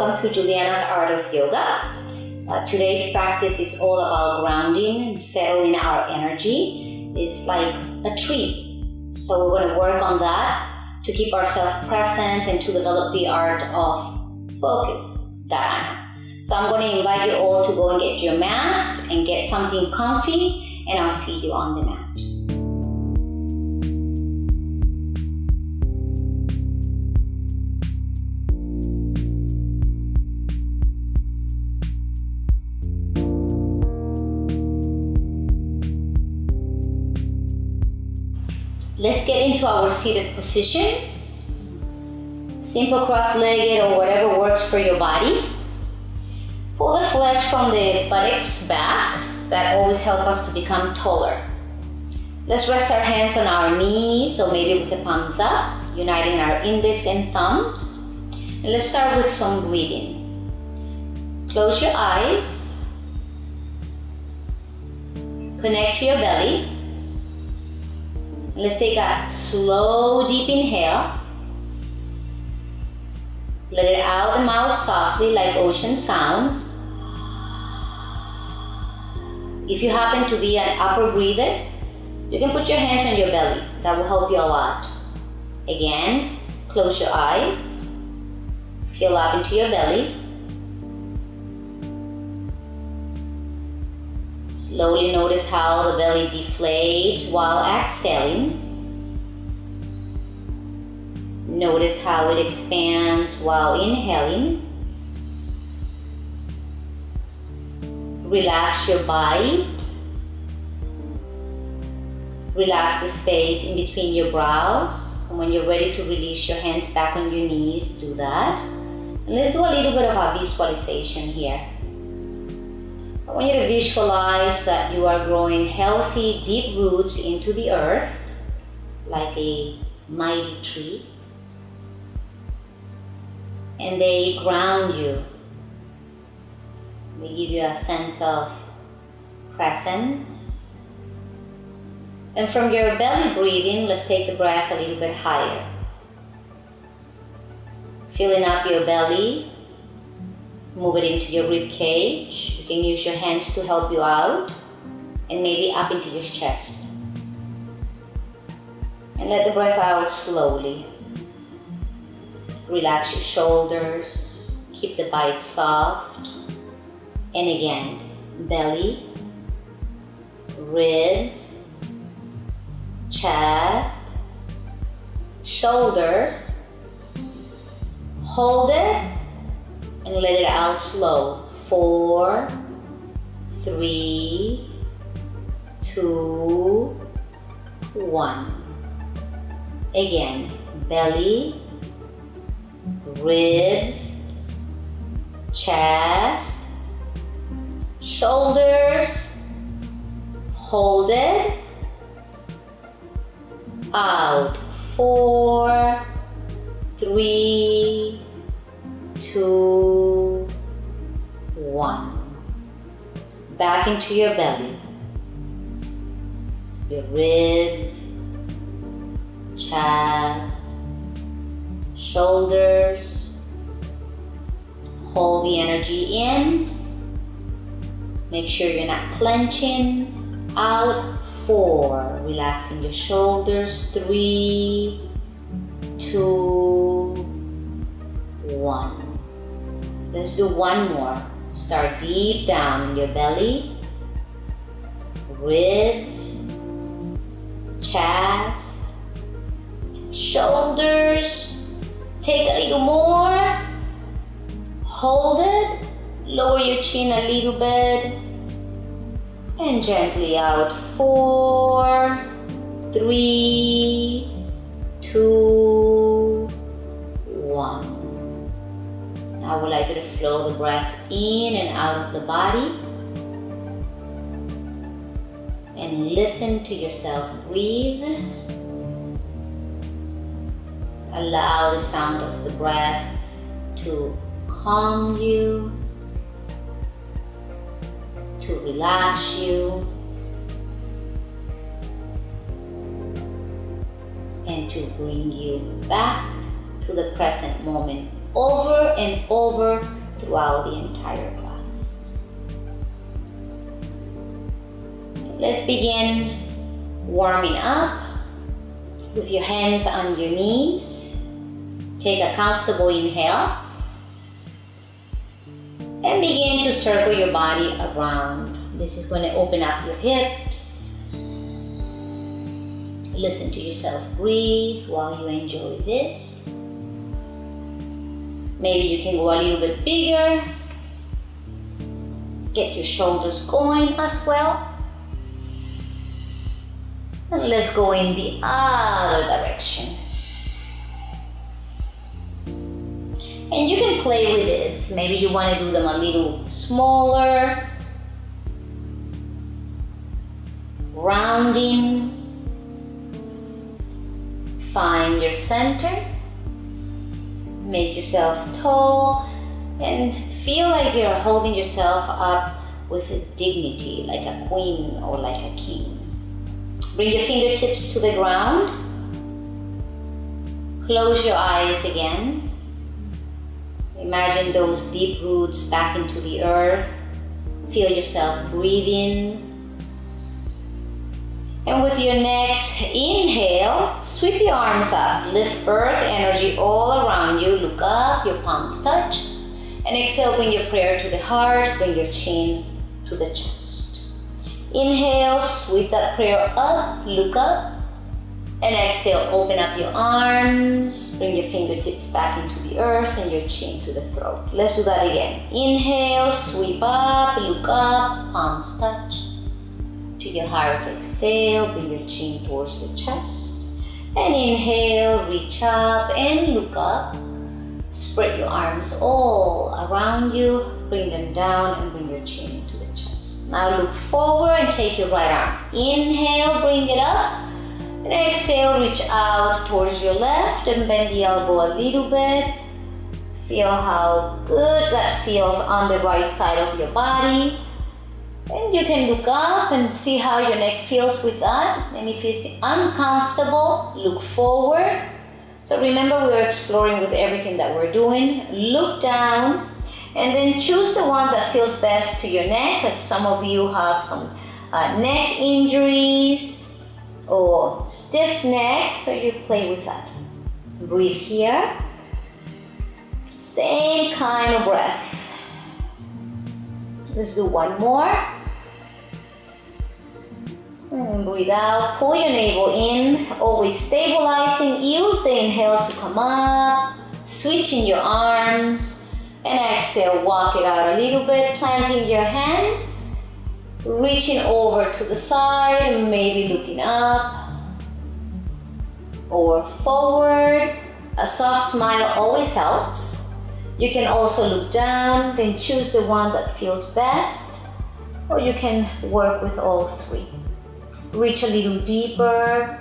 welcome to Juliana's Art of Yoga. Today's practice is all about grounding and settling our energy. It's like a tree. So we're going to work on that to keep ourselves present and to develop the art of focus, dharana. So I'm going to invite you all to go and get your mats and get something comfy, and I'll see you on the mat. Let's get into our seated position. Simple cross-legged or whatever works for your body. Pull the flesh from the buttocks back. That always helps us to become taller. Let's rest our hands on our knees, or maybe with the palms up, uniting our index and thumbs. And let's start with some breathing. Close your eyes. Connect to your belly. Let's take a slow, deep inhale. Let it out the mouth softly like ocean sound. If you happen to be an upper breather, you can put your hands on your belly. That will help you a lot. Again, close your eyes. Feel up into your belly. Slowly notice how the belly deflates while exhaling. Notice how it expands while inhaling. Relax your body. Relax the space in between your brows. And when you're ready to release your hands back on your knees, do that. And let's do a little bit of a visualization here. I want you to visualize that you are growing healthy, deep roots into the earth, like a mighty tree. And they ground you. They give you a sense of presence. And from your belly breathing, let's take the breath a little bit higher. Filling up your belly. Move it into your rib cage. You can use your hands to help you out. And maybe up into your chest. And let the breath out slowly. Relax your shoulders. Keep the bite soft. And again, belly, ribs, chest, shoulders. Hold it. And let it out slow. 4, 3, 2, 1. Again, belly, ribs, chest, shoulders. Hold it. Out. 4, 3, 2, 1. Back into your belly. Your ribs, chest, shoulders. Hold the energy in. Make sure you're not clenching. Out. 4. Relaxing your shoulders. 3, 2, 1. Let's do one more. Start deep down in your belly, ribs, chest, shoulders. Take a little more. Hold it. Lower your chin a little bit. And gently out. 4, 3, 2, 1. I would like you to flow the breath in and out of the body. And listen to yourself breathe. Allow the sound of the breath to calm you, to relax you, and to bring you back to the present moment over and over throughout the entire class. Let's begin warming up with your hands on your knees. Take a comfortable inhale and begin to circle your body around. This is going to open up your hips. Listen to yourself breathe while you enjoy this. Maybe you can go a little bit bigger. Get your shoulders going as well. And let's go in the other direction. And you can play with this. Maybe you want to do them a little smaller. Rounding. Find your center. Make yourself tall. And feel like you're holding yourself up with a dignity, like a queen or like a king. Bring your fingertips to the ground. Close your eyes again. Imagine those deep roots back into the earth. Feel yourself breathing. And with your next inhale, sweep your arms up. Lift earth energy all around you. Look up, your palms touch. And exhale, bring your prayer to the heart. Bring your chin to the chest. Inhale, sweep that prayer up. Look up. And exhale, open up your arms, bring your fingertips back into the earth and your chin to the throat. Let's do that again. Inhale, sweep up, look up, palms touch to your heart. Exhale, bring your chin towards the chest. And inhale, reach up and look up. Spread your arms all around you, bring them down and bring your chin to the chest. Now look forward and take your right arm. Inhale, bring it up. And exhale, reach out towards your left and bend the elbow a little bit. Feel how good that feels on the right side of your body. And you can look up and see how your neck feels with that. And if it's uncomfortable, look forward. So remember, we're exploring with everything that we're doing. Look down and then choose the one that feels best to your neck, as some of you have some neck injuries or stiff neck, so you play with that. Breathe here. Same kind of breath. Let's do one more. And breathe out. Pull your navel in. Always stabilizing. Use the inhale to come up. Switching your arms. And exhale, walk it out a little bit. Planting your hand. Reaching over to the side, maybe looking up or forward. A soft smile always helps. You can also look down, then choose the one that feels best, or you can work with all three. Reach a little deeper.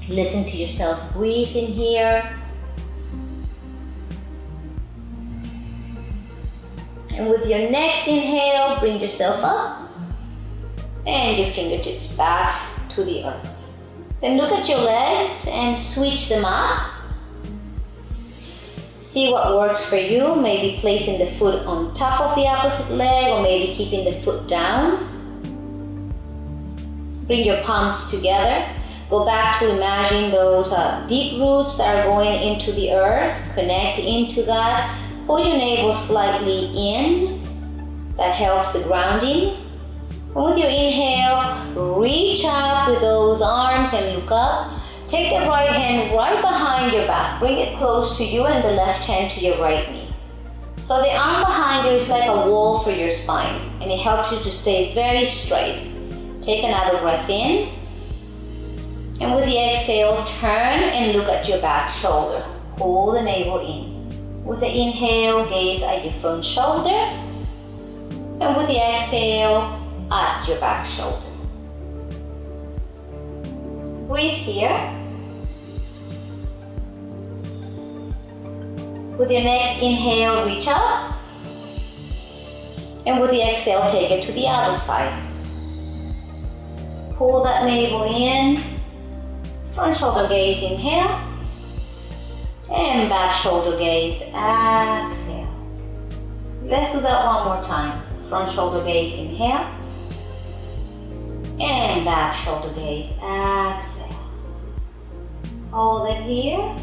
Listen to yourself breathe in here. And with your next inhale, bring yourself up. And your fingertips back to the earth. Then look at your legs and switch them up. See what works for you. Maybe placing the foot on top of the opposite leg, or maybe keeping the foot down. Bring your palms together. Go back to imagine those deep roots that are going into the earth. Connect into that. Pull your navel slightly in. That helps the grounding. And with your inhale, reach up with those arms and look up. Take the right hand right behind your back. Bring it close to you and the left hand to your right knee. So the arm behind you is like a wall for your spine, and it helps you to stay very straight. Take another breath in. And with the exhale, turn and look at your back shoulder. Pull the navel in. With the inhale, gaze at your front shoulder. And with the exhale, at your back shoulder. Breathe here. With your next inhale, reach up. And with the exhale, take it to the other side. Pull that navel in. Front shoulder gaze, inhale. And back shoulder gaze, exhale. Let's do that one more time. Front shoulder gaze, inhale. And back shoulder gaze, exhale. Hold it here.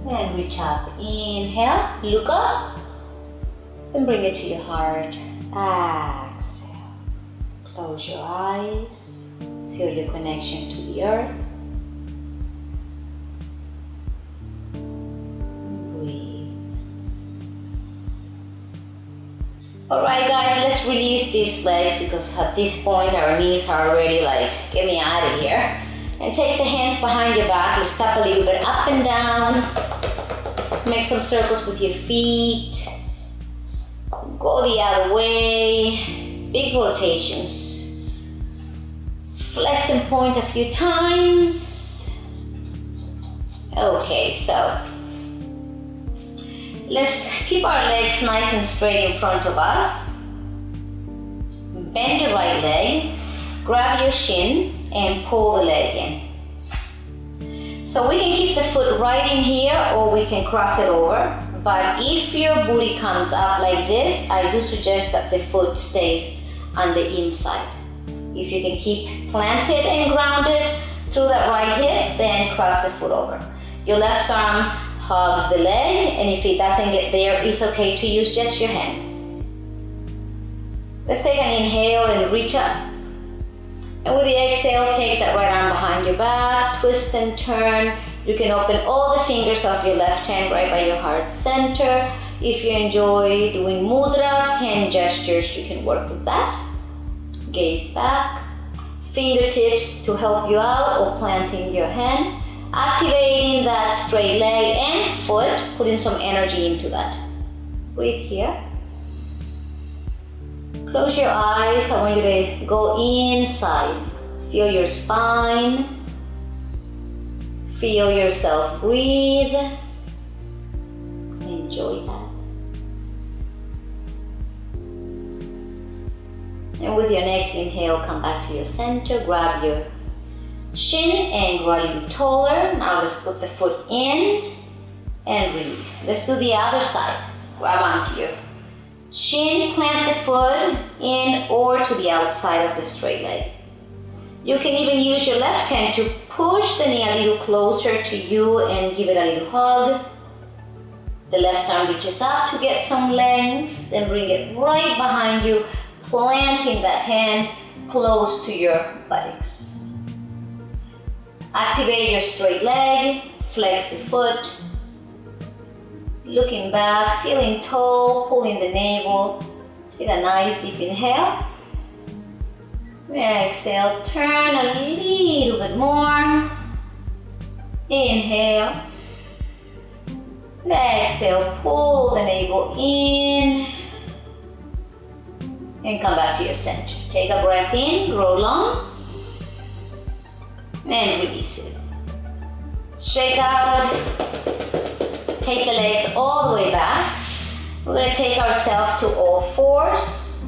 And reach up, inhale, look up. And bring it to your heart, exhale. Close your eyes, feel your connection to the earth. Alright guys, let's release these legs because at this point our knees are already like, get me out of here. And take the hands behind your back. Let's step a little bit up and down. Make some circles with your feet. Go the other way. Big rotations. Flex and point a few times. Okay, so let's keep our legs nice and straight in front of us. Bend your right leg, grab your shin, and pull the leg in. So we can keep the foot right in here or we can cross it over. But if your booty comes up like this, I do suggest that the foot stays on the inside. If you can keep planted and grounded through that right hip, then cross the foot over. Your left arm hugs the leg, and if it doesn't get there, it's okay to use just your hand. Let's take an inhale and reach up. And with the exhale, take that right arm behind your back, twist and turn. You can open all the fingers of your left hand right by your heart center. If you enjoy doing mudras, hand gestures, you can work with that. Gaze back, fingertips to help you out or planting your hand. Activating that straight leg and foot, putting some energy into that. Breathe here. Close your eyes. I want you to go inside. Feel your spine. Feel yourself breathe. Enjoy that. And with your next inhale, come back to your center. Grab your shin and grow a little taller. Now let's put the foot in and release. Let's do the other side. Grab onto your shin, plant the foot in or to the outside of the straight leg. You can even use your left hand to push the knee a little closer to you and give it a little hug. The left arm reaches up to get some length, then bring it right behind you, planting that hand close to your buttocks. Activate your straight leg, flex the foot, looking back, feeling tall, pulling the navel. Take a nice deep inhale. Exhale, turn a little bit more. Inhale. Exhale, pull the navel in. And come back to your center. Take a breath in, grow long. And release it. Shake out. Take the legs all the way back. We're going to take ourselves to all fours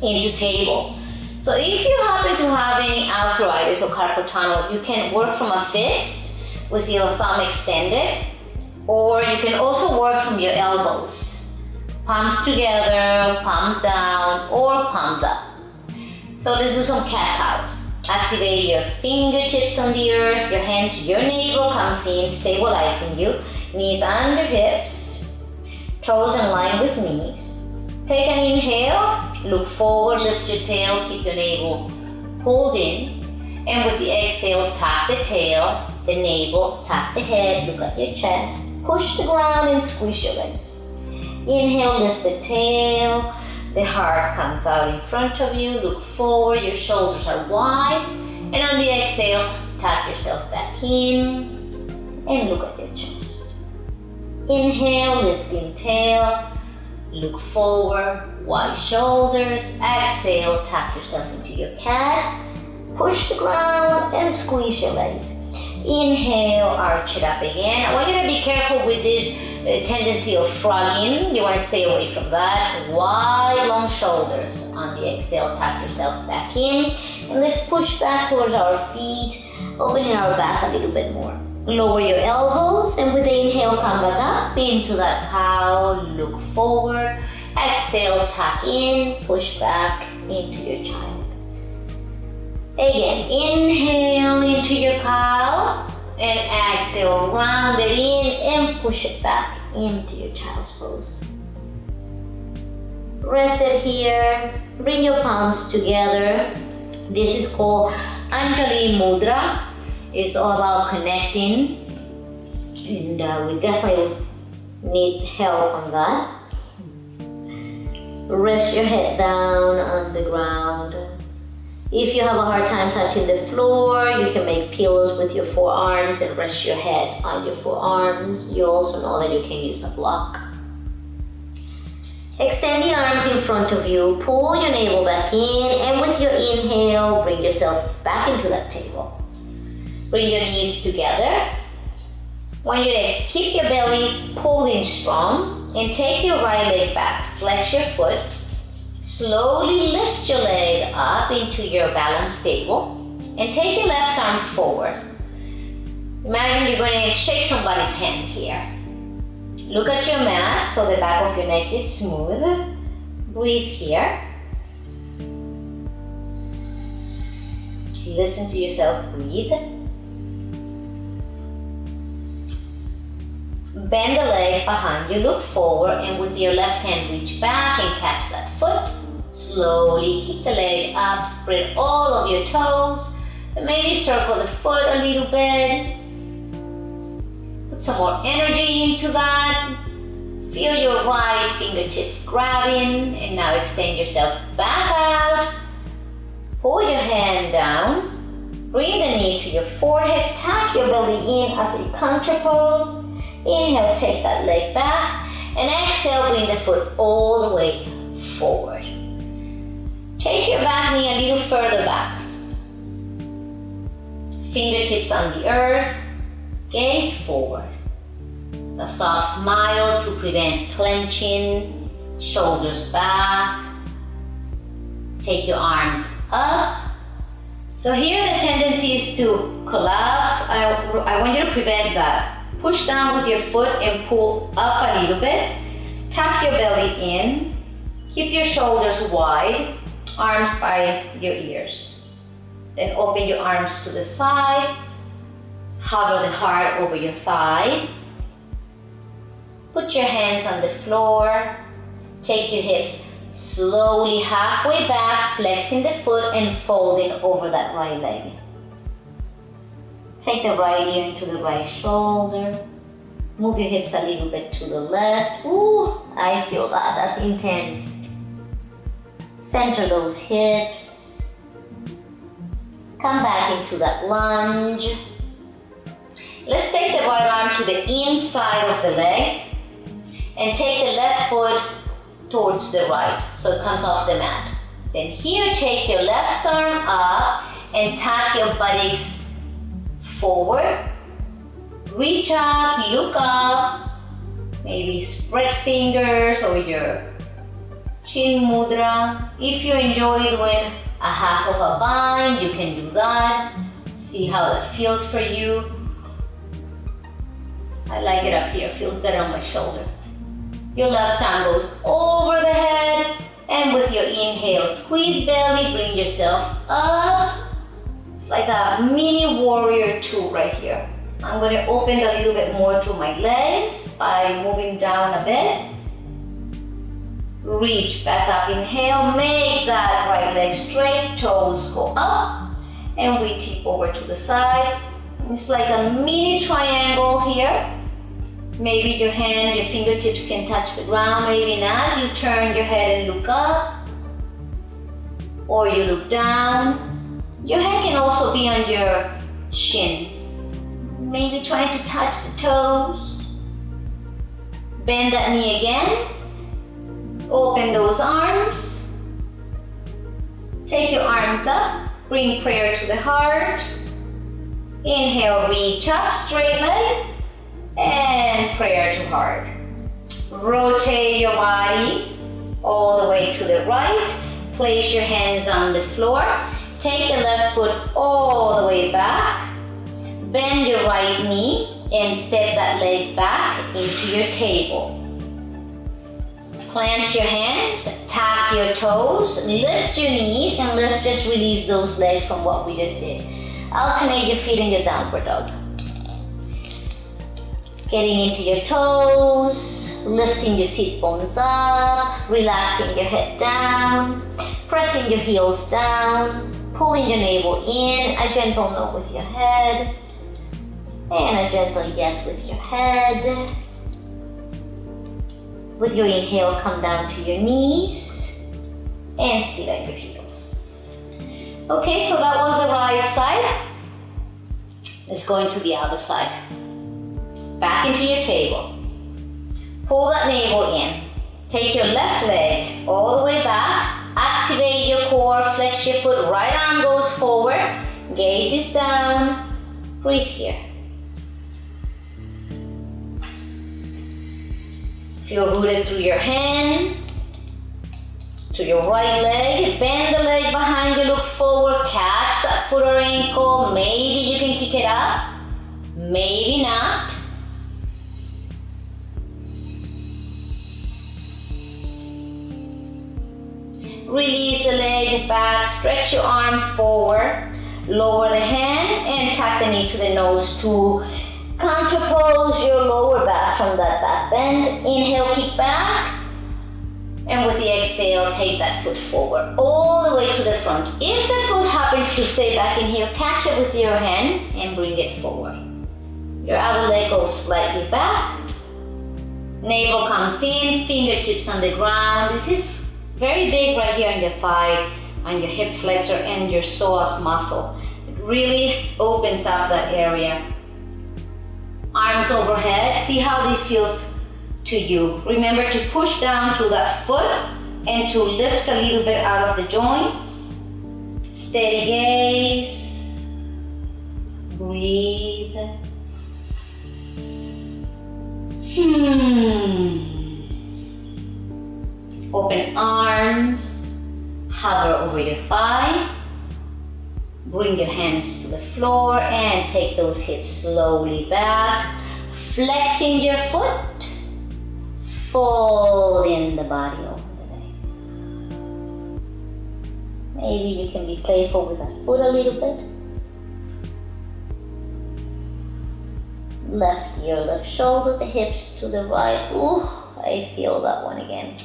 into table. So if you happen to have any arthritis or carpal tunnel, you can work from a fist with your thumb extended, or you can also work from your elbows. Palms together, palms down, or palms up. So let's do some cat-cows. Activate your fingertips on the earth, your hands, your navel comes in, stabilizing you. Knees under hips, toes in line with knees. Take an inhale, look forward, lift your tail, keep your navel pulled in. And with the exhale, tap the tail, the navel, tap the head, look at your chest. Push the ground and squeeze your legs. Inhale, lift the tail. The heart comes out in front of you. Look forward, your shoulders are wide. And on the exhale, tap yourself back in and look at your chest. Inhale, lifting tail. Look forward, wide shoulders. Exhale, tap yourself into your cat. Push the ground and squeeze your legs. Inhale, arch it up again. I want you to be careful with this tendency of frogging. You want to stay away from that. Wide, long shoulders. On the exhale, tap yourself back in. And let's push back towards our feet, opening our back a little bit more. Lower your elbows, and with the inhale, come back up into that cow, look forward. Exhale, tuck in, push back into your child. Again, inhale into your cow, and exhale, round it in and push it back into your child's pose. Rest it here, bring your palms together. This is called Anjali Mudra. It's all about connecting, and we definitely need help on that. Rest your head down on the ground. If you have a hard time touching the floor, you can make pillows with your forearms and rest your head on your forearms. You also know that you can use a block. Extend the arms in front of you, pull your navel back in, and with your inhale, bring yourself back into that table. Bring your knees together. Want you to keep your belly pulled in strong and take your right leg back. Flex your foot. Slowly lift your leg up into your balanced table and take your left arm forward. Imagine you're going to shake somebody's hand here. Look at your mat so the back of your neck is smooth. Breathe here. Listen to yourself breathe. Bend the leg behind you, look forward, and with your left hand reach back and catch that foot. Slowly kick the leg up, spread all of your toes, and maybe circle the foot a little bit. Put some more energy into that. Feel your right fingertips grabbing, and now extend yourself back out. Pull your hand down. Bring the knee to your forehead, tuck your belly in as a contra pose. Inhale, take that leg back, and exhale, bring the foot all the way forward. Take your back knee a little further back. Fingertips on the earth, gaze forward. A soft smile to prevent clenching, shoulders back. Take your arms up. So here the tendency is to collapse. I want you to prevent that. Push down with your foot and pull up a little bit. Tuck your belly in. Keep your shoulders wide, arms by your ears. Then open your arms to the side. Hover the heart over your thigh. Put your hands on the floor. Take your hips slowly halfway back, flexing the foot and folding over that right leg. Take the right ear into the right shoulder. Move your hips a little bit to the left. Ooh, I feel that. That's intense. Center those hips. Come back into that lunge. Let's take the right arm to the inside of the leg and take the left foot towards the right so it comes off the mat. Then here, take your left arm up and tuck your buttocks forward. Reach up, look up, maybe spread fingers or your chin mudra. If you enjoy doing a half of a bind, you can do that. See how that feels for you. I like it up here, feels better on my shoulder. Your left arm goes over the head, and with your inhale, squeeze belly, bring yourself up. It's like a mini warrior two right here. I'm going to open a little bit more to my legs by moving down a bit. Reach back up, inhale, make that right leg straight, toes go up, and we tip over to the side. It's like a mini triangle here. Maybe your hand, your fingertips can touch the ground, maybe not. You turn your head and look up, or you look down. Your head can also be on your shin. Maybe trying to touch the toes. Bend that knee again. Open those arms. Take your arms up. Bring prayer to the heart. Inhale, reach up, straight leg. And prayer to heart. Rotate your body all the way to the right. Place your hands on the floor. Take the left foot all the way back. Bend your right knee and step that leg back into your table. Plant your hands, tap your toes, lift your knees, and let's just release those legs from what we just did. Alternate your feet in your downward dog. Getting into your toes, lifting your sit bones up, relaxing your head down, pressing your heels down, pulling your navel in, a gentle no with your head, and a gentle yes with your head. With your inhale, come down to your knees and sit on your heels. Okay, so that was the right side. Let's go into the other side. Back into your table. Pull that navel in. Take your left leg all the way back. Activate your core, flex your foot, right arm goes forward. Gaze is down. Breathe here. Feel rooted through your hand, to your right leg. Bend the leg behind you, look forward, catch that foot or ankle. Maybe you can kick it up, maybe not. Release the leg back, stretch your arm forward, lower the hand and tuck the knee to the nose to counterpose your lower back from that back bend. Inhale, kick back. And with the exhale, take that foot forward, all the way to the front. If the foot happens to stay back in here, catch it with your hand and bring it forward. Your other leg goes slightly back. Navel comes in, fingertips on the ground. This is very big right here on your thigh, on your hip flexor and your psoas muscle. It really opens up that area. Arms overhead. See how this feels to you. Remember to push down through that foot and to lift a little bit out of the joints. Steady gaze. Breathe. Open arms. Hover over your thigh. Bring your hands to the floor and take those hips slowly back. Flexing your foot. Fold in the body over the leg. Maybe you can be playful with that foot a little bit. Left ear, left shoulder, the hips to the right. Ooh, I feel that one again.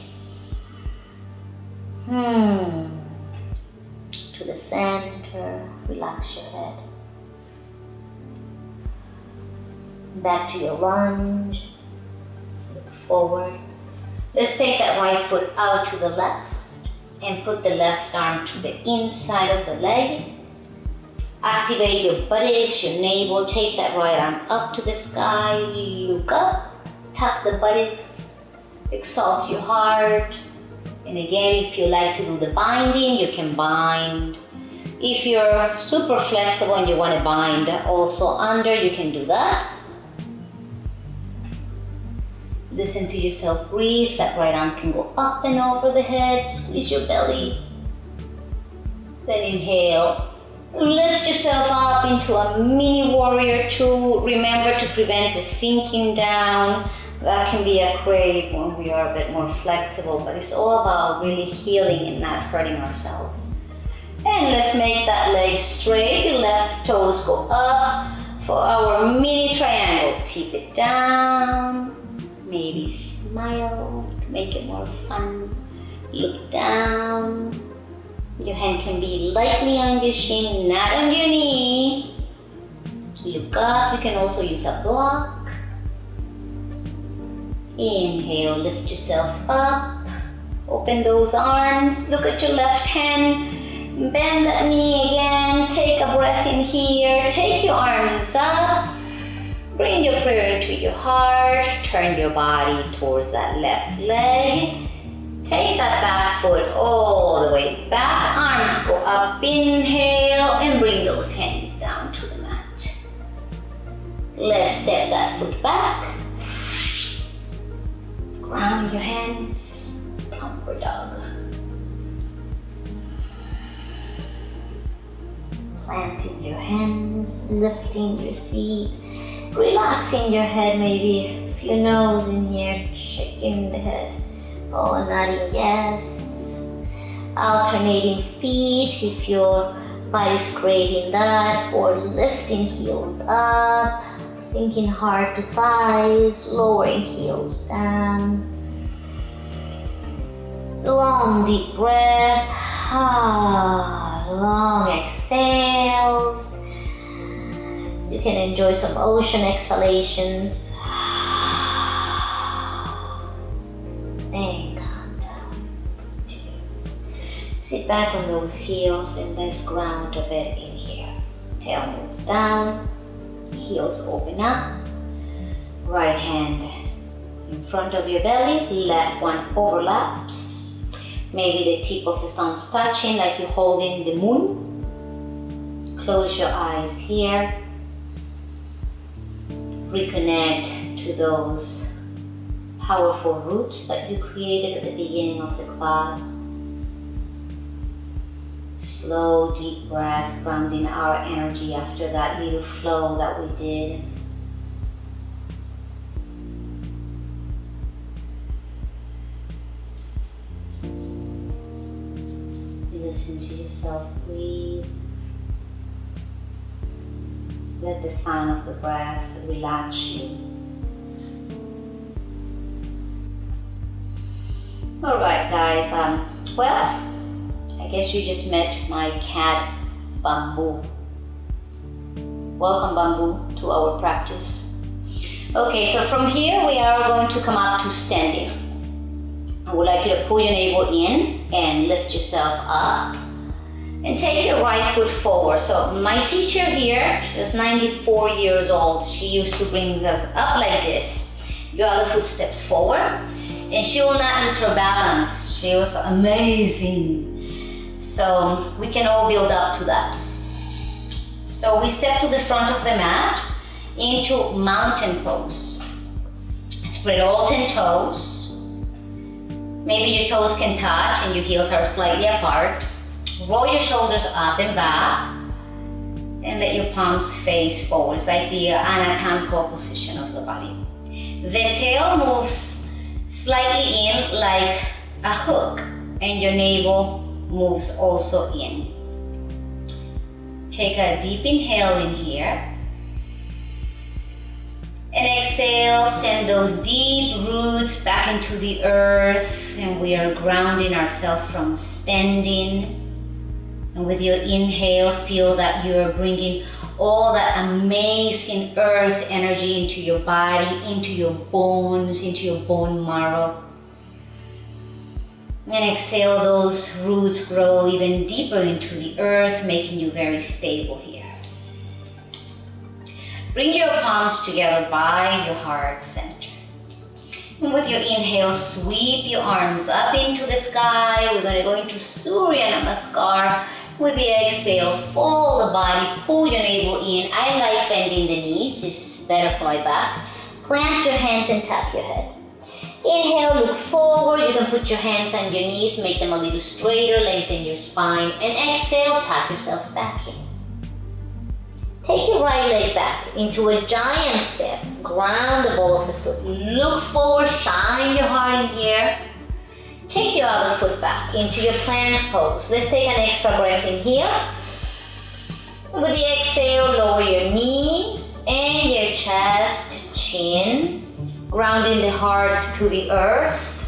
To the center, relax your head. Back to your lunge. Look forward. Let's take that right foot out to the left and put the left arm to the inside of the leg. Activate your buttocks, your navel. Take that right arm up to the sky. Look up. Tuck the buttocks. Exalt your heart. And again, if you like to do the binding, you can bind. If you're super flexible and you want to bind also under, you can do that. Listen to yourself breathe. That right arm can go up and over the head. Squeeze your belly. Then inhale. Lift yourself up into a mini warrior two. Remember to prevent the sinking down. That can be a crave when we are a bit more flexible, but it's all about really healing and not hurting ourselves. And let's make that leg straight. Your left toes go up for our mini triangle. Tip it down. Maybe smile to make it more fun. Look down. Your hand can be lightly on your shin, not on your knee. Look up. You can also use a block. Inhale, lift yourself up. Open those arms. Look at your left hand. Bend that knee again. Take a breath in here. Take your arms up. Bring your prayer into your heart. Turn your body towards that left leg. Take that back foot all the way back. Arms go up. Inhale and bring those hands down to the mat. Let's step that foot back. Ground your hands. Downward dog. Planting your hands, lifting your seat, relaxing your head, maybe a few no's in here, shaking the head, oh, nodding yes. Alternating feet if your body's craving that, or lifting heels up, sinking heart to thighs, lowering heels down. Long deep breath, long exhales. You can enjoy some ocean exhalations. And calm down. Sit back on those heels and let's ground a bit in here. Tail moves down, heels open up. Right hand in front of your belly, left one overlaps. Maybe the tip of the thumbs touching like you're holding the moon. Close your eyes here. Reconnect to those powerful roots that you created at the beginning of the class. Slow, deep breath, grounding our energy after that little flow that we did. Listen to yourself breathe. Let the sound of the breath relax you. Alright guys, well, I guess you just met my cat Bamboo. Welcome Bamboo to our practice. Okay, so from here we are going to come up to standing. I would like you to pull your navel in and lift yourself up and take your right foot forward. So my teacher here, she was 94 years old. She used to bring us up like this. Your other foot steps forward and she will not lose her balance. She was amazing. So we can all build up to that. So we step to the front of the mat into mountain pose. Spread all 10 toes. Maybe your toes can touch and your heels are slightly apart. Roll your shoulders up and back and let your palms face forwards like the anatomical position of the body. The tail moves slightly in like a hook and your navel moves also in. Take a deep inhale in here. And exhale, send those deep roots back into the earth, and we are grounding ourselves from standing. And with your inhale, feel that you are bringing all that amazing earth energy into your body, into your bones, into your bone marrow. And exhale, those roots grow even deeper into the earth, making you very stable here. Bring your palms together by your heart center. And with your inhale, sweep your arms up into the sky. We're going to go into Surya Namaskar. With the exhale, fold the body, pull your navel in. I like bending the knees, it's better for my back. Plant your hands and tap your head. Inhale, look forward. You can put your hands on your knees, make them a little straighter, lengthen your spine. And exhale, tap yourself back in. Take your right leg back into a giant step. Ground the ball of the foot. Look forward, shine your heart in here. Take your other foot back into your plank pose. Let's take an extra breath in here. With the exhale, lower your knees and your chest to chin. Grounding the heart to the earth.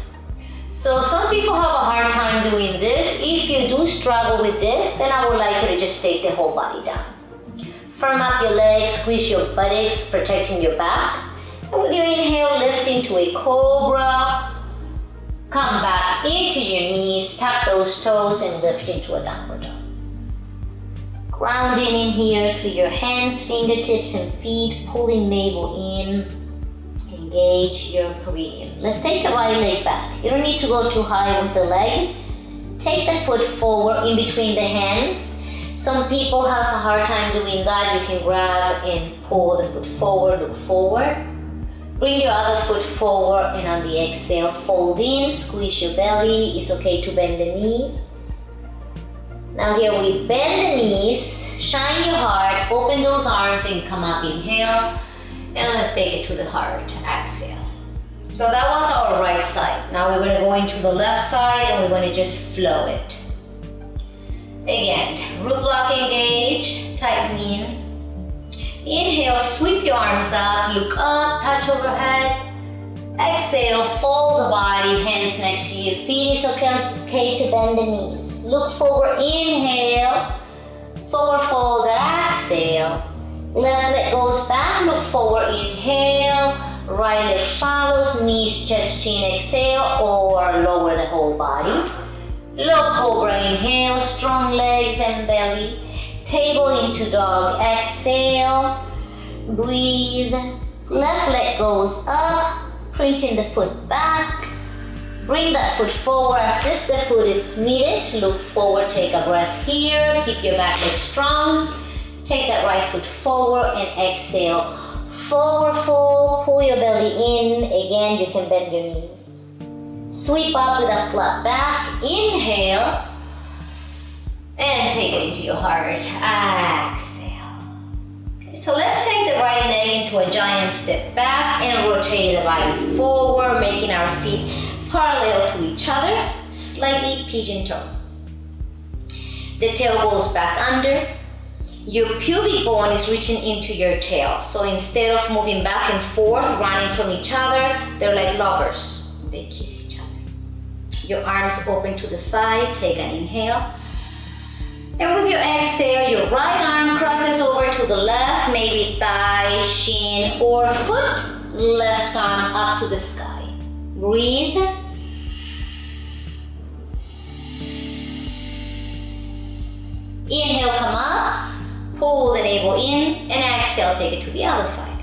So some people have a hard time doing this. If you do struggle with this, then I would like you to just take the whole body down. Firm up your legs, squeeze your buttocks, protecting your back. And with your inhale, lift into a cobra. Come back into your knees, tap those toes and lift into a downward dog. Grounding in here through your hands, fingertips and feet, pulling navel in. Engage your perineum. Let's take the right leg back. You don't need to go too high with the leg. Take the foot forward in between the hands. Some people have a hard time doing that. You can grab and pull the foot forward, look forward. Bring your other foot forward and on the exhale, fold in, squeeze your belly. It's okay to bend the knees. Now here we bend the knees, shine your heart, open those arms and come up, inhale. And let's take it to the heart, exhale. So that was our right side. Now we're gonna go into the left side and we're gonna just flow it. Again, root block engage, tighten in. Inhale, sweep your arms up, look up, touch overhead. Exhale, fold the body, hands next to your feet. It's okay to bend the knees. Look forward, inhale, forward fold, exhale. Left leg goes back, look forward, inhale. Right leg follows, knees, chest, chin, exhale, or lower the whole body. Low cobra, inhale, strong legs and belly. Table into dog, exhale. Breathe. Left leg goes up. Printing the foot back. Bring that foot forward, assist the foot if needed. Look forward, take a breath here. Keep your back leg strong. Take that right foot forward and exhale. Forward fold, pull your belly in. Again, you can bend your knees. Sweep up with a flat back. Inhale. And take it into your heart. Exhale. So let's take the right leg into a giant step back and rotate the body forward, making our feet parallel to each other, slightly pigeon toe. The tail goes back under. Your pubic bone is reaching into your tail. So instead of moving back and forth, running from each other, they're like lovers. They kiss each other. Your arms open to the side, take an inhale. And with your exhale, your right arm crosses over to the left, maybe thigh, shin, or foot. Left arm up to the sky. Breathe. Inhale, come up. Pull the navel in, and exhale, take it to the other side.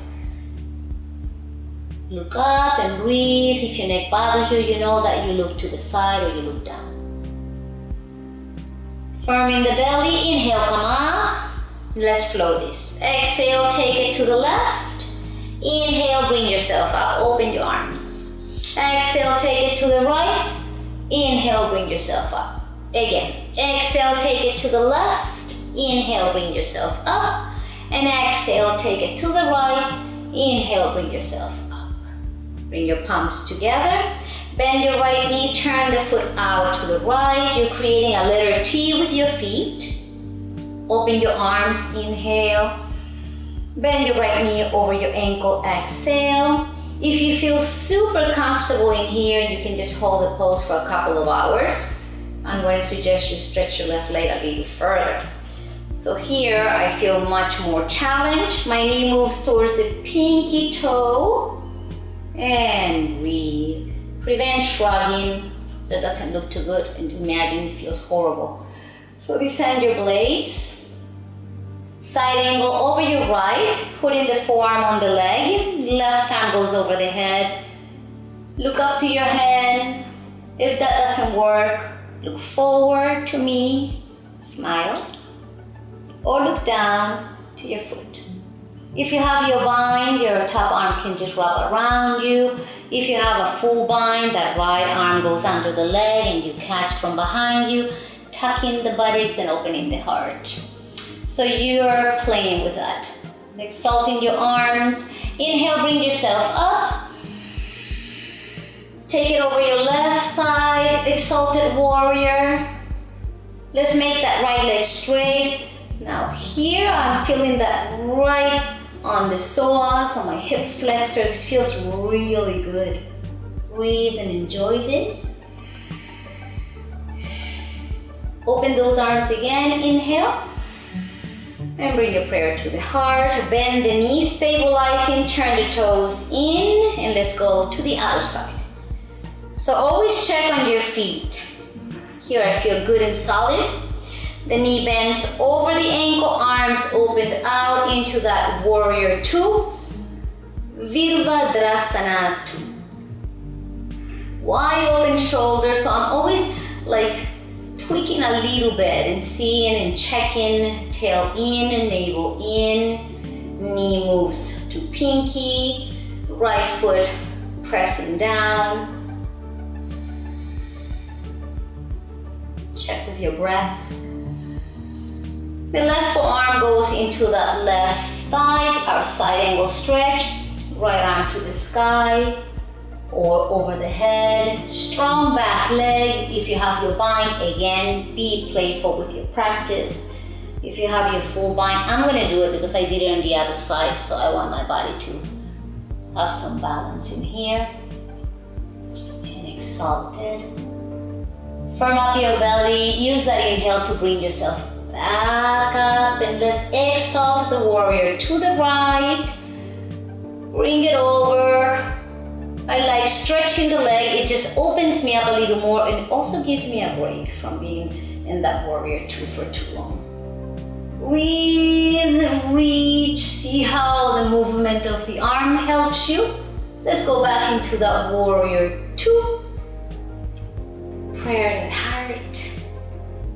Look up and breathe. If your neck bothers you, you know that you look to the side or you look down. Firming the belly, inhale, come up. Let's flow this. Exhale, take it to the left. Inhale, bring yourself up, open your arms. Exhale, take it to the right. Inhale, bring yourself up. Again, exhale, take it to the left. Inhale, bring yourself up. And exhale, take it to the right. Inhale, bring yourself up. Bring your palms together. Bend your right knee, turn the foot out to the right. You're creating a letter T with your feet. Open your arms, inhale. Bend your right knee over your ankle, exhale. If you feel super comfortable in here, you can just hold the pose for a couple of hours. I'm going to suggest you stretch your left leg a little further. So here I feel much more challenged. My knee moves towards the pinky toe. And breathe. Prevent shrugging. That doesn't look too good, and imagine it feels horrible. So descend your blades. Side angle over your right, putting the forearm on the leg. Left arm goes over the head. Look up to your head. If that doesn't work, look forward to me, smile. Or look down to your foot. If you have your bind, your top arm can just wrap around you. If you have a full bind, that right arm goes under the leg and you catch from behind you, tucking the buttocks and opening the heart. So you're playing with that. Exalting your arms. Inhale, bring yourself up. Take it over your left side, exalted warrior. Let's make that right leg straight. Now here I'm feeling that right on the psoas, on my hip flexor. This feels really good. Breathe and enjoy this. Open those arms again, inhale. And bring your prayer to the heart. Bend the knees, stabilizing, turn the toes in, and let's go to the other side. So always check on your feet. Here I feel good and solid. The knee bends over the ankle, arms opened out into that warrior two. Virabhadrasana 2. Wide open shoulders, so I'm always like tweaking a little bit and seeing and checking. Tail in and navel in. Knee moves to pinky. Right foot pressing down. Check with your breath. The left forearm goes into that left thigh, our side angle stretch, right arm to the sky or over the head. Strong back leg. If you have your bind, again, be playful with your practice. If you have your full bind, I'm gonna do it because I did it on the other side, so I want my body to have some balance in here. And exalted. Firm up your belly. Use that inhale to bring yourself back up, and let's exalt the warrior to the right. Bring it over. I like stretching the leg. It just opens me up a little more and also gives me a break from being in that warrior 2 for too long. Breathe, reach. See how the movement of the arm helps you. Let's go back into that warrior 2. Prayer in the heart.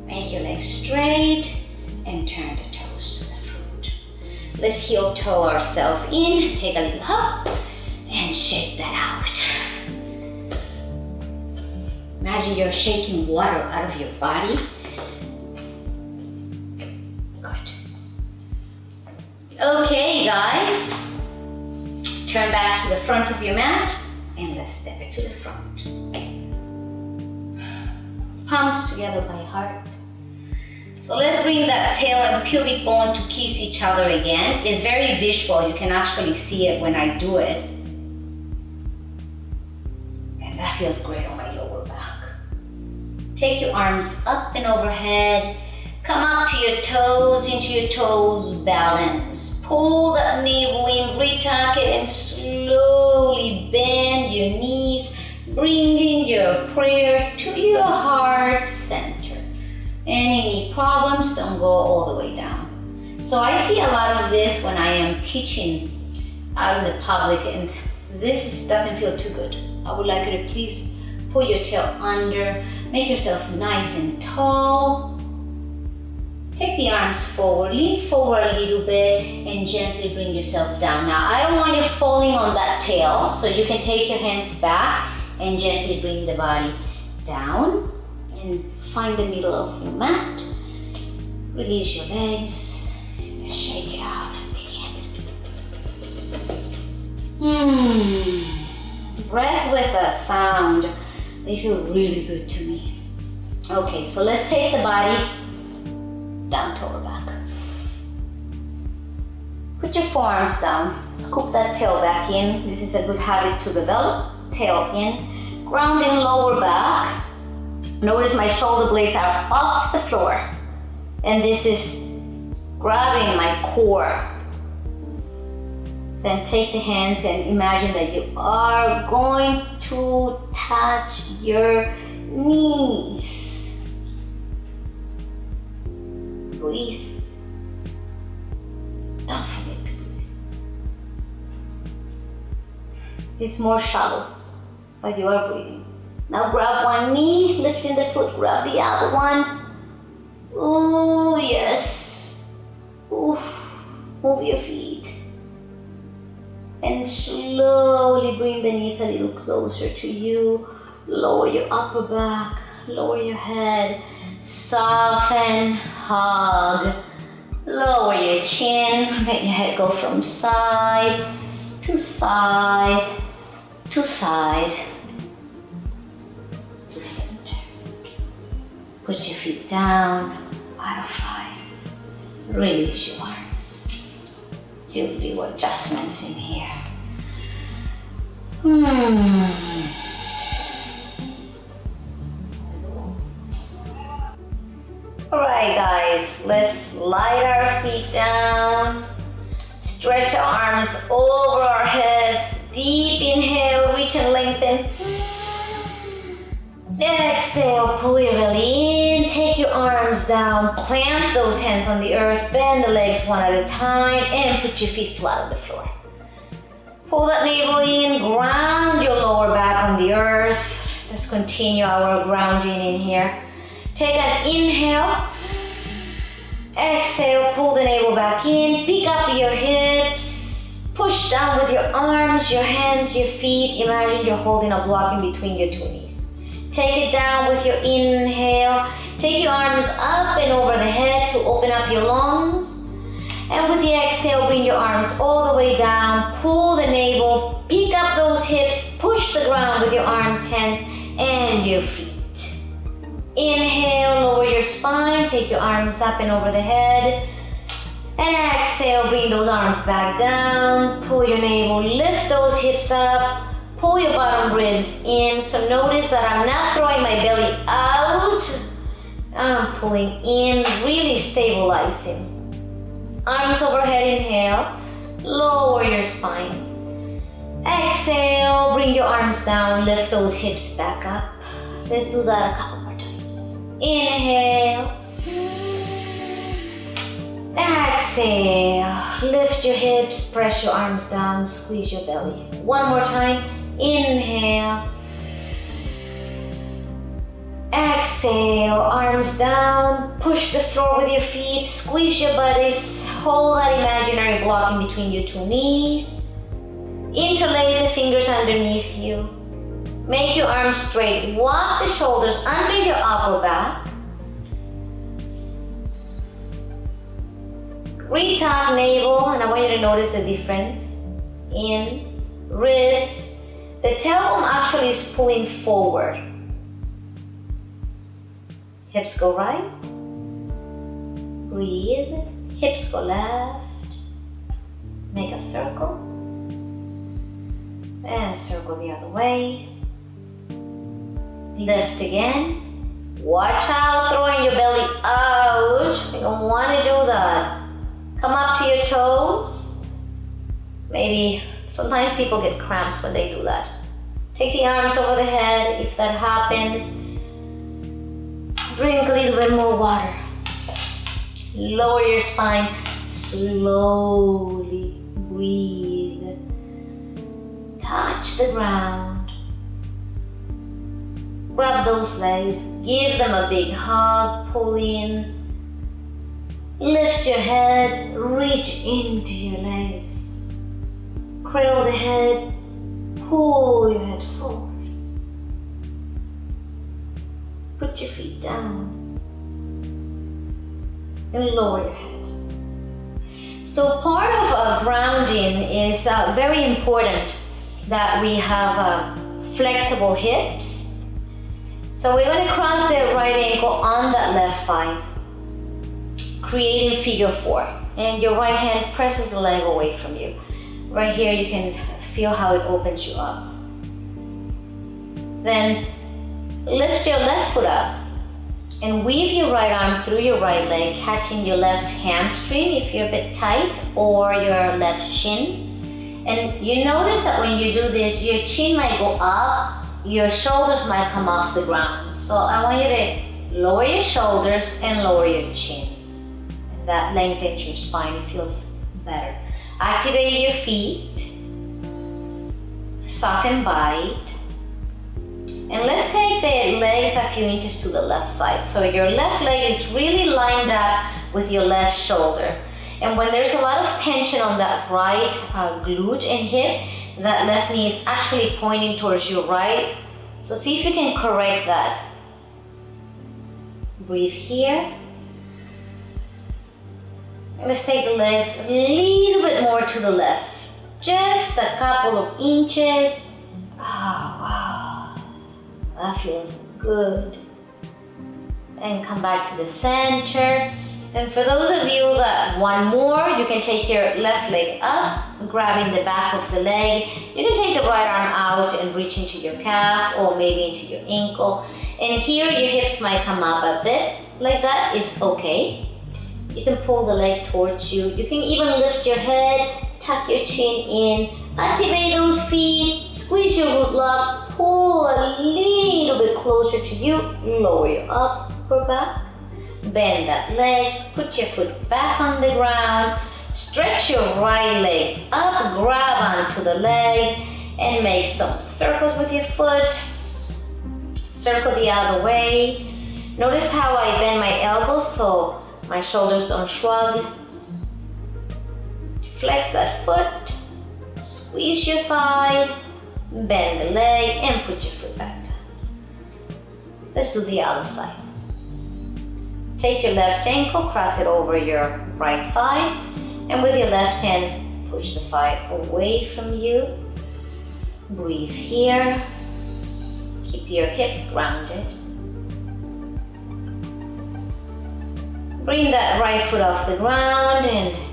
Make your legs straight and turn the toes to the front. Let's heel toe ourselves in. Take a little hop and shake that out. Imagine you're shaking water out of your body. Good. Okay, guys. Turn back to the front of your mat and let's step it to the front. Palms together by heart. So let's bring that tail and pubic bone to kiss each other again. It's very visual. You can actually see it when I do it. And that feels great on my lower back. Take your arms up and overhead. Come up to your toes, into your toes, balance. Pull that navel in, retuck it, and slowly bend your knees, bringing your prayer to your heart center. Any problems, don't go all the way down. So I see a lot of this when I am teaching out in the public, and this doesn't feel too good. I would like you to please pull your tail under, make yourself nice and tall. Take the arms forward, lean forward a little bit, and gently bring yourself down. Now, I don't want you falling on that tail, so you can take your hands back and gently bring the body down and find the middle of your mat. Release your legs, shake it out and begin. Breath with a sound. They feel really good to me. Okay, so let's take the body down to our back. Put your forearms down, scoop that tail back in. This is a good habit to develop. Tail in, grounding lower back. Notice my shoulder blades are off the floor, and this is grabbing my core. Then take the hands and imagine that you are going to touch your knees. Breathe. Don't forget to breathe. It's more shallow, but you are breathing. Now grab one knee, lifting the foot, grab the other one. Ooh, yes. Ooh, move your feet. And slowly bring the knees a little closer to you. Lower your upper back, lower your head. Soften, hug. Lower your chin, let your head go from side to side to side. Center. Put your feet down, butterfly. Release your arms. You'll do adjustments in here. Alright guys, let's slide our feet down. Stretch our arms over our heads. Deep inhale, reach and lengthen. Exhale, pull your belly in, take your arms down, plant those hands on the earth, bend the legs one at a time, and put your feet flat on the floor. Pull that navel in, ground your lower back on the earth. Let's continue our grounding in here. Take an inhale, exhale, pull the navel back in, pick up your hips, push down with your arms, your hands, your feet. Imagine you're holding a block in between your two knees. Take it down with your inhale. Take your arms up and over the head to open up your lungs. And with the exhale, bring your arms all the way down. Pull the navel, pick up those hips, push the ground with your arms, hands, and your feet. Inhale, lower your spine, take your arms up and over the head. And exhale, bring those arms back down. Pull your navel, lift those hips up. Pull your bottom ribs in. So notice that I'm not throwing my belly out. I'm pulling in, really stabilizing. Arms overhead, inhale. Lower your spine. Exhale, bring your arms down. Lift those hips back up. Let's do that a couple more times. Inhale. Exhale. Lift your hips, press your arms down, squeeze your belly. One more time. Inhale. Exhale, arms down, push the floor with your feet, squeeze your butties, hold that imaginary block in between your two knees. Interlace the fingers underneath you. Make your arms straight, walk the shoulders under your upper back. Retuck navel, and I want you to notice the difference in ribs. The tailbone actually is pulling forward. Hips go right. Breathe. Hips go left. Make a circle. And circle the other way. Lift again. Watch out throwing your belly out. You don't want to do that. Come up to your toes. Maybe sometimes people get cramps when they do that. Take the arms over the head if that happens. Drink a little bit more water. Lower your spine. Slowly breathe. Touch the ground. Grab those legs. Give them a big hug. Pull in. Lift your head. Reach into your legs. Cradle the head. Pull your head forward. Put your feet down and lower your head. So part of grounding is very important that we have flexible hips. So we're going to cross the right ankle on that left thigh, creating figure 4. And your right hand presses the leg away from you. Right here you can feel how it opens you up. Then lift your left foot up and weave your right arm through your right leg, catching your left hamstring if you're a bit tight, or your left shin. And you notice that when you do this, your chin might go up, your shoulders might come off the ground. So I want you to lower your shoulders and lower your chin. And that lengthens your spine, it feels better. Activate your feet. Soften bite. And let's take the legs a few inches to the left side. So your left leg is really lined up with your left shoulder. And when there's a lot of tension on that right glute and hip, that left knee is actually pointing towards your right. So see if you can correct that. Breathe here. And let's take the legs a little bit more to the left. Just a couple of inches. Oh, wow. That feels good. And come back to the center. And for those of you that want more, you can take your left leg up, grabbing the back of the leg. You can take the right arm out and reach into your calf or maybe into your ankle. And here your hips might come up a bit. Like that is okay. You can pull the leg towards you. You can even lift your head. Tuck your chin in, activate those feet, squeeze your root lock, pull a little bit closer to you, lower your upper back, bend that leg, put your foot back on the ground, stretch your right leg up, grab onto the leg, and make some circles with your foot. Circle the other way. Notice how I bend my elbows so my shoulders don't shrug. Flex that foot, squeeze your thigh, bend the leg, and put your foot back down. Let's do the other side. Take your left ankle, cross it over your right thigh, and with your left hand, push the thigh away from you. Breathe here. Keep your hips grounded. Bring that right foot off the ground and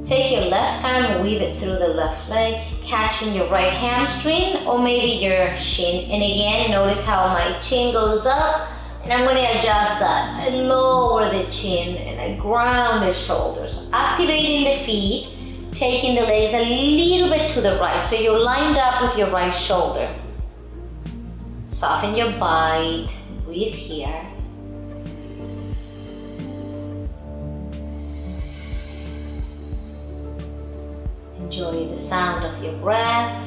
take your left arm, weave it through the left leg, catching your right hamstring or maybe your shin. And again, notice how my chin goes up, and I'm going to adjust that. I lower the chin and I ground the shoulders, activating the feet, taking the legs a little bit to the right so you're lined up with your right shoulder. Soften your bite, breathe here. Enjoy the sound of your breath.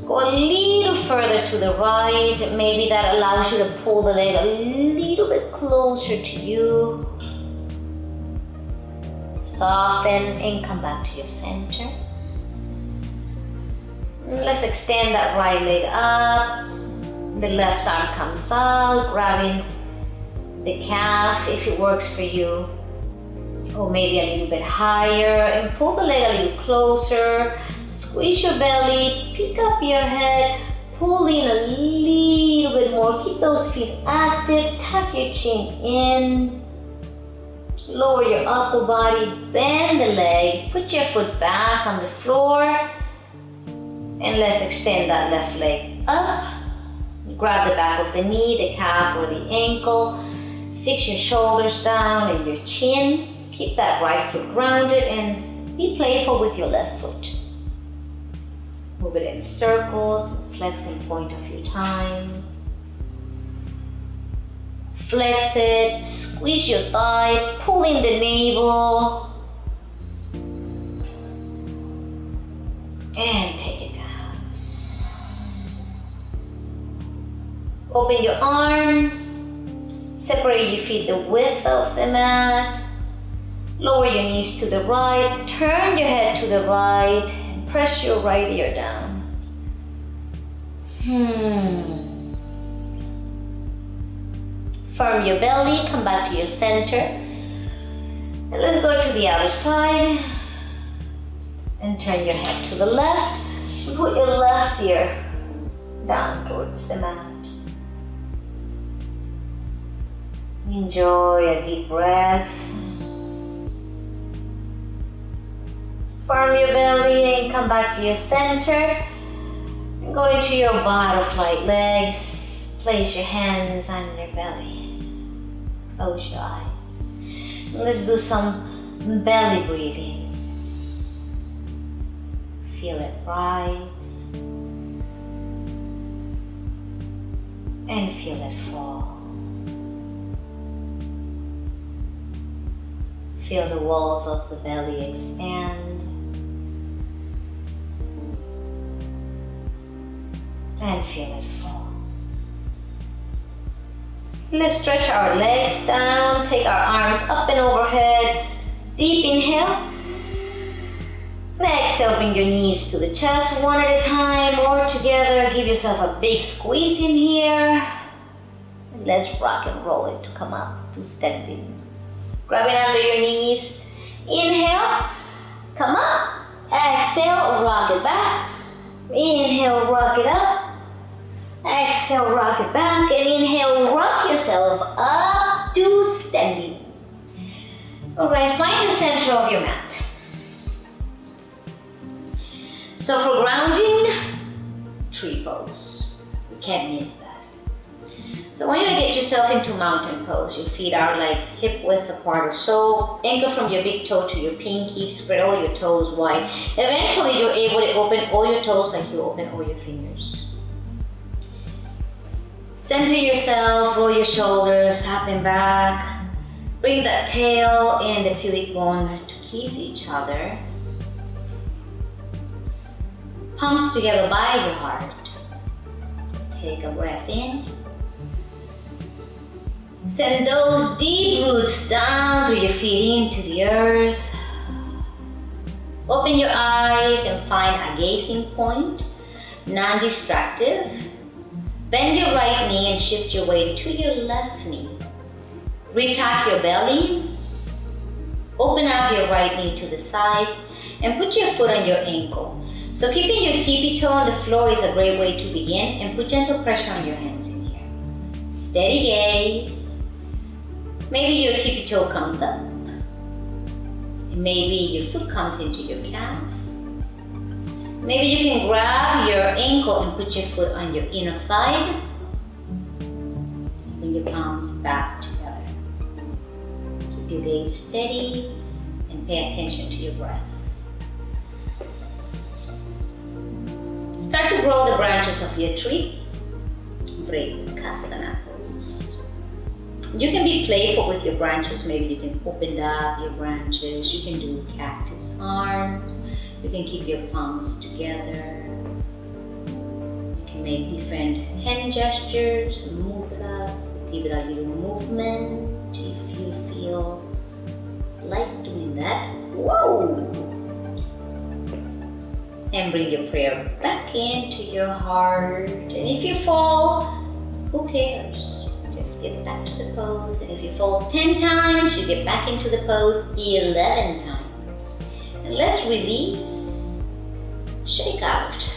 Go a little further to the right. Maybe that allows you to pull the leg a little bit closer to you. Soften and come back to your center. Let's extend that right leg up. The left arm comes out, grabbing the calf if it works for you. Or maybe a little bit higher, and pull the leg a little closer. Squeeze your belly, pick up your head, pull in a little bit more. Keep those feet active, tuck your chin in. Lower your upper body, bend the leg, put your foot back on the floor, and let's extend that left leg up. Grab the back of the knee, the calf, or the ankle. Fix your shoulders down and your chin. Keep that right foot grounded and be playful with your left foot. Move it in circles, flex and point a few times. Flex it, squeeze your thigh, pull in the navel. And take it down. Open your arms, separate your feet the width of the mat. Lower your knees to the right, turn your head to the right, and press your right ear down. Firm your belly, come back to your center. And let's go to the other side. And turn your head to the left, and put your left ear down towards the mat. Enjoy a deep breath. Firm your belly and come back to your center. And go into your butterfly legs. Place your hands on your belly. Close your eyes. And let's do some belly breathing. Feel it rise. And feel it fall. Feel the walls of the belly expand. And feel it fall. Let's stretch our legs down, take our arms up and overhead. Deep inhale. And exhale, bring your knees to the chest one at a time or together. Give yourself a big squeeze in here. And let's rock and roll it to come up to standing. Grab it under your knees. Inhale, come up. Exhale, rock it back. Inhale, rock it up. Exhale, rock it back, and inhale, rock yourself up to standing. Alright, find the center of your mat. So for grounding, tree pose. You can't miss that. So I want you to get yourself into mountain pose. Your feet are like hip width apart or so. Anchor from your big toe to your pinky. Spread all your toes wide. Eventually, you're able to open all your toes like you open all your fingers. Center yourself, roll your shoulders up and back. Bring that tail and the pubic bone to kiss each other. Palms together by your heart. Take a breath in. Send those deep roots down through your feet into the earth. Open your eyes and find a gazing point, non-destructive. Bend your right knee and shift your weight to your left knee. Retuck your belly. Open up your right knee to the side and put your foot on your ankle. So keeping your tippy toe on the floor is a great way to begin, and put gentle pressure on your hands in here. Steady gaze. Maybe your tippy toe comes up. And maybe your foot comes into your calf. Maybe you can grab your ankle and put your foot on your inner thigh. Bring your palms back together. Keep your gaze steady and pay attention to your breath. Start to grow the branches of your tree. Vrikasana pose. You can be playful with your branches. Maybe you can open up your branches. You can do cactus arms. You can keep your palms together. You can make different hand gestures, mudras. Give it a little movement if you feel like doing that. Whoa! And bring your prayer back into your heart. And if you fall, who cares? Just get back to the pose. And if you fall 10 times, you get back into the pose 11 times. And let's release, shake out.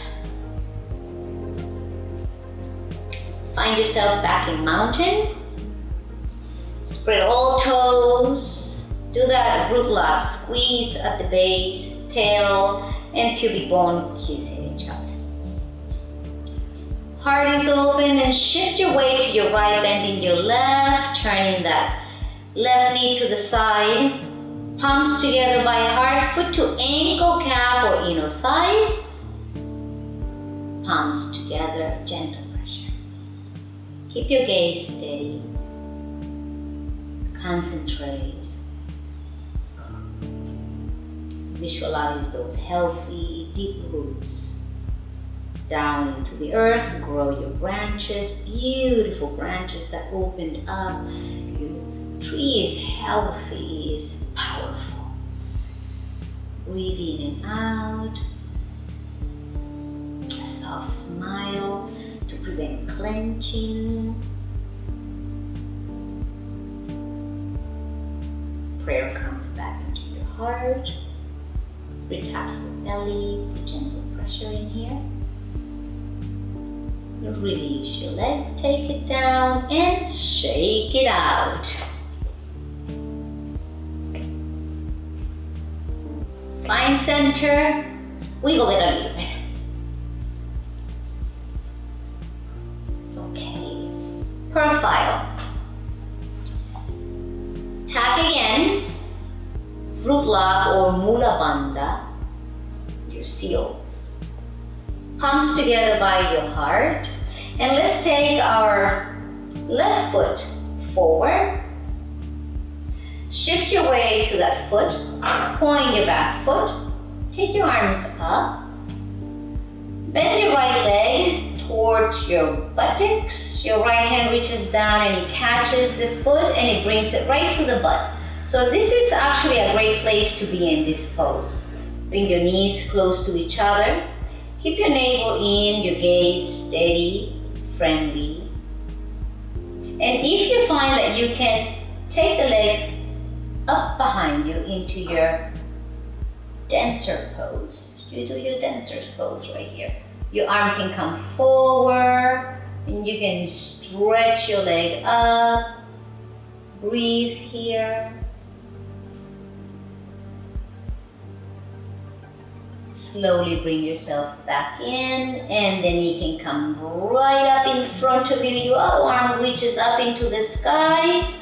Find yourself back in mountain. Spread all toes. Do that root lock, squeeze at the base, tail, and pubic bone kissing each other. Heart is open, and shift your weight to your right, bending your left, turning that left knee to the side. Palms together by heart, foot to ankle, calf, or inner thigh. Palms together, gentle pressure. Keep your gaze steady. Concentrate. Visualize those healthy, deep roots down into the earth. Grow your branches, beautiful branches that opened up. Your tree is healthy, is powerful. Breathe in and out. A soft smile to prevent clenching. Prayer comes back into your heart. Retuck your belly, put gentle pressure in here. Release your leg, take it down and shake it out. Find center, wiggle it a little bit. Okay, profile. Tuck again, root lock or mula bandha, your seals. Palms together by your heart. And let's take our left foot forward. Shift your way to that foot. Point your back foot. Take your arms up. Bend your right leg towards your buttocks. Your right hand reaches down and it catches the foot and it brings it right to the butt. So this is actually a great place to be in this pose. Bring your knees close to each other. Keep your navel in, your gaze steady, friendly. And if you find that you can take the leg up behind you into your dancer pose. You do your dancer's pose right here. Your arm can come forward and you can stretch your leg up. Breathe here. Slowly bring yourself back in, and then you can come right up in front of you. Your other arm reaches up into the sky.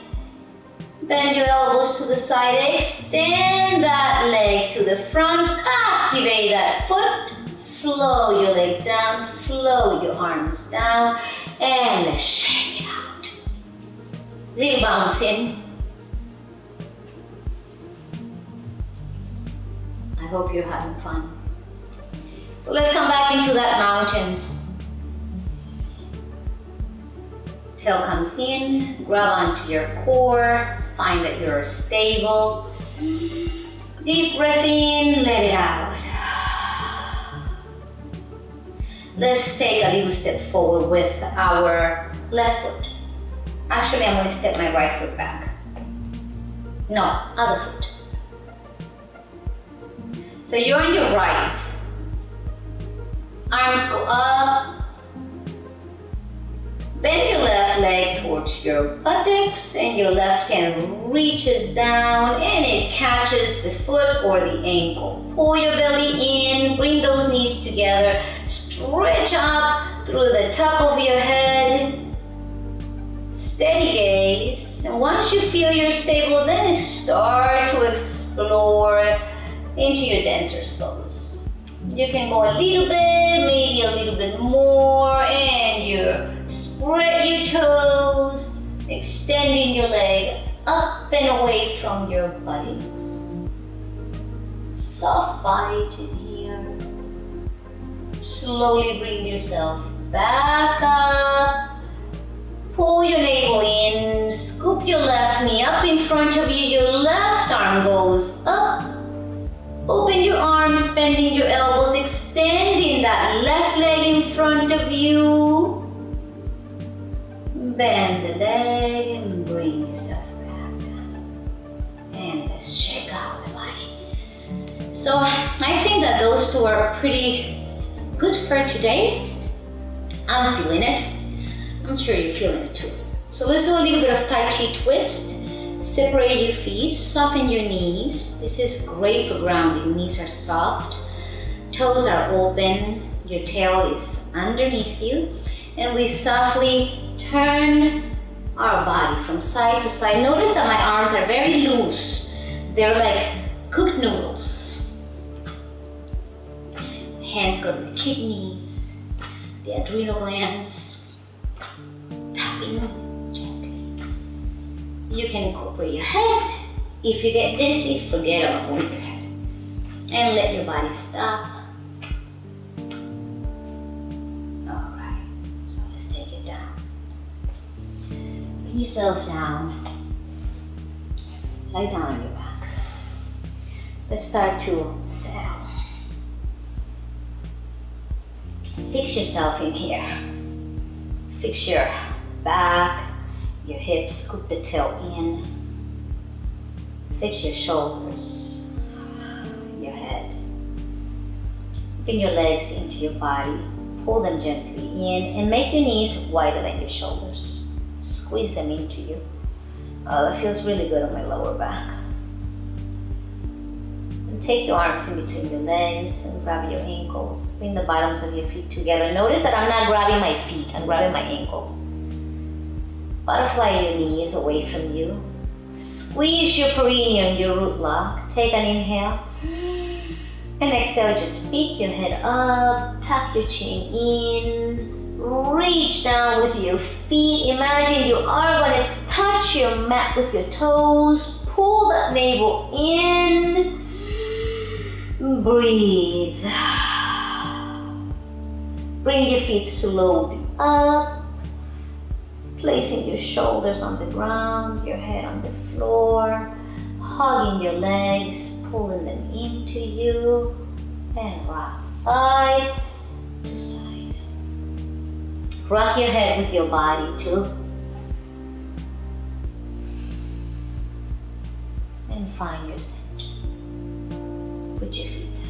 Bend your elbows to the side, extend that leg to the front, activate that foot, flow your leg down, flow your arms down, and let's shake it out. Little bounce in. I hope you're having fun. So let's come back into that mountain. Tail comes in, grab onto your core, find that you're stable. Deep breath in, let it out. Let's take a little step forward with our left foot. Actually, I'm going to step my right foot back. No, other foot. So you're on your right. Arms go up. Bend your left leg towards your buttocks and your left hand reaches down and it catches the foot or the ankle. Pull your belly in, bring those knees together, stretch up through the top of your head. Steady gaze. And once you feel you're stable, then start to explore into your dancer's pose. You can go a little bit, maybe a little bit more, and you spread your toes, extending your leg up and away from your buttocks. Soft body to here. Slowly bring yourself back up. Pull your navel in, scoop your left knee up in front of you, your left arm goes up. Open your arms, bending your elbows, extending that left leg in front of you. Bend the leg and bring yourself back down. And let's shake out the body. So I think that those two are pretty good for today. I'm feeling it. I'm sure you're feeling it too. So let's do a little bit of Tai Chi twist. Separate your feet, soften your knees. This is great for grounding. Knees are soft, toes are open, your tail is underneath you, and we softly turn our body from side to side. Notice that my arms are very loose. They're like cooked noodles. Hands go to the kidneys, the adrenal glands, tapping gently. You can incorporate your head. If you get dizzy, forget about moving your head. And let your body stop. Alright, so let's take it down. Bring yourself down. Lie down on your back. Let's start to settle. Fix yourself in here. Fix your back, your hips, scoop the tail in. Fix your shoulders, your head. Bring your legs into your body. Pull them gently in and make your knees wider than your shoulders. Squeeze them into you. Oh, that feels really good on my lower back. And take your arms in between your legs and grab your ankles. Bring the bottoms of your feet together. Notice that I'm not grabbing my feet, I'm grabbing my ankles. Butterfly your knees away from you. Squeeze your perineum, your root lock. Take an inhale. And exhale, just peek your head up, tuck your chin in, reach down with your feet. Imagine you are going to touch your mat with your toes. Pull that navel in. Breathe. Bring your feet slowly up. Placing your shoulders on the ground, your head on the floor, hugging your legs, pulling them into you, and rock side to side. Rock your head with your body too. And find your center. Put your feet down.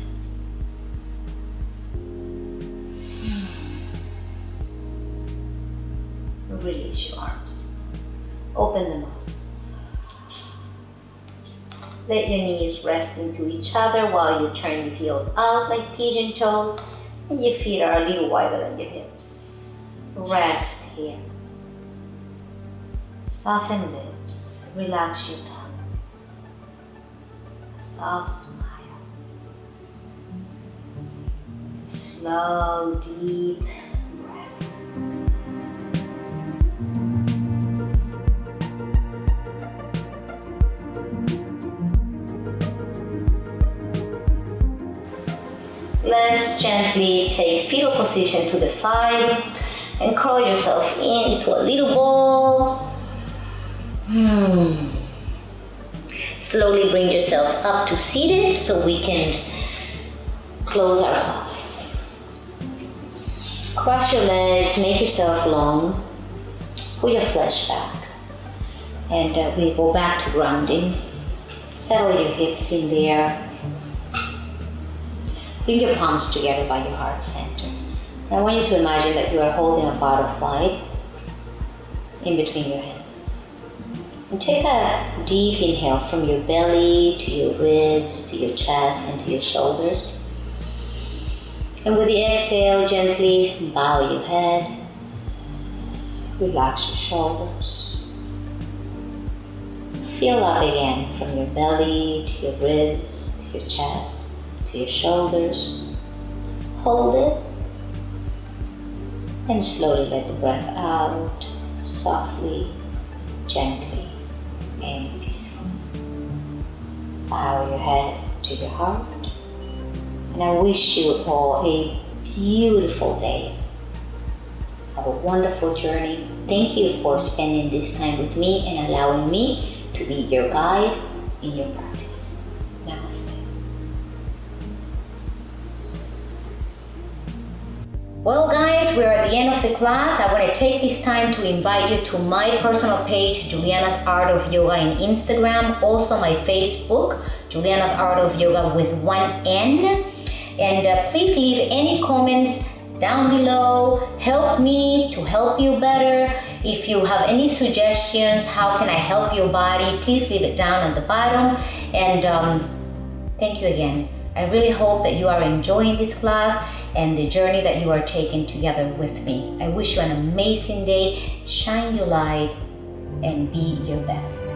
Release your arms. Open them up. Let your knees rest into each other while you turn your heels out like pigeon toes and your feet are a little wider than your hips. Rest here. Soften lips. Relax your tongue. A soft smile. Slow, deep breath. Let's gently take fetal position to the side and curl yourself into a little ball. Slowly bring yourself up to seated so we can close our class. Cross your legs, make yourself long, put your flesh back, and we go back to grounding. Settle your hips in there. Bring your palms together by your heart center. I want you to imagine that you are holding a butterfly in between your hands. And take a deep inhale from your belly to your ribs, to your chest, and to your shoulders. And with the exhale, gently bow your head. Relax your shoulders. Fill up again from your belly to your ribs, to your chest, to your shoulders. Hold it. And slowly let the breath out, softly, gently, and peacefully. Bow your head to your heart. And I wish you all a beautiful day. Have a wonderful journey. Thank you for spending this time with me and allowing me to be your guide in your practice. Namaste. Well guys, we're at the end of the class. I want to take this time to invite you to my personal page, Juliana's Art of Yoga in Instagram, also my Facebook, Juliana's Art of Yoga with one N. And please leave any comments down below. Help me to help you better. If you have any suggestions, how can I help your body, please leave it down at the bottom. And thank you again. I really hope that you are enjoying this class and the journey that you are taking together with me. I wish you an amazing day. Shine your light and be your best.